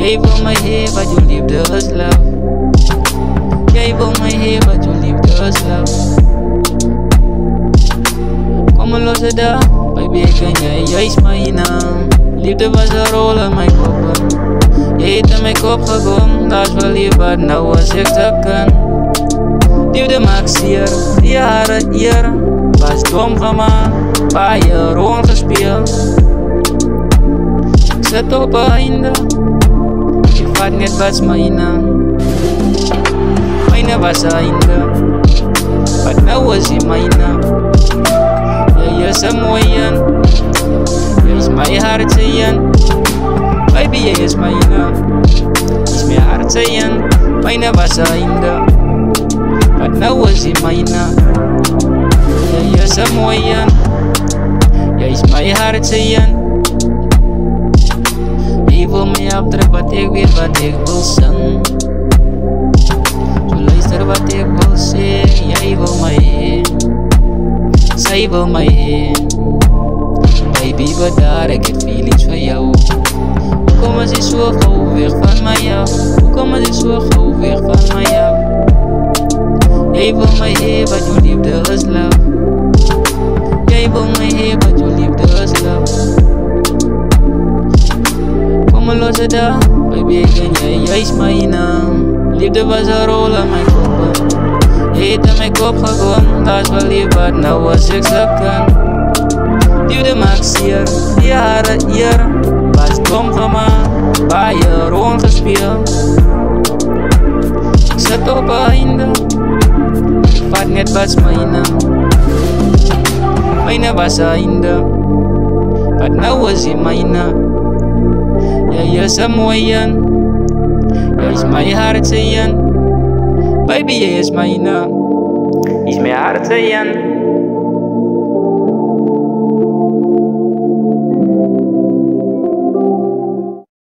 Jij wil mij heen, wat je liefde is love. Jij wil mij heen, wat je liefde is love. Kom maar los het daar, baby, ik ken jij, jij is mijn naam. Liefde was een rol in mijn kop. Je hebt in mijn kop gekomen, dat is wel lief, wat nou was ik te kan. Liefde maakt zeer, jaren hier. Was dom van me, waar je rond gespeeld. Ik zit op een einde, je vat net wat mijn naam. Mijne was een einde, wat nou is in mijn naam. Jij is een mooie, jij is mijn hartje. Baby, jij is mijn naam, is mijn hartje. Mijne was een einde, wat nou is in mijn naam. Jij is een mooie, jij is mijn hartje. Je wil mij opdrukken wat ik weet, wat ik wil zingen. Zo luister wat ik wil zeggen, jij wil mij heen. Zij wil mij heen. Baby, wat daar, ik heb feelings voor jou. Hoe komen ze zo gauw weg van mij af? Hoe komen ze zo gauw weg van mij af? Jij wil mij heen, wat je liefde is love. Jij wil mij heen, wat je liefde is love. Kom maar los het daar, baby, ik ken jij is mijn naam. Liefde was een rol in mijn kop. Je hebt in mijn kop gekomen, dat is wel lief, wat nou was ik zo kan. Liefde maakt zeer, jaren hier. Was dom van me, waar je rond gespeeld. Ik zit op een einde, ik vat net wat mijn naam. Mijne was een einde, wat nou is in mijn naam. Jij is een mooie, jij is mijn hartje. Baby, jij is mijn naam, is mijn hartje.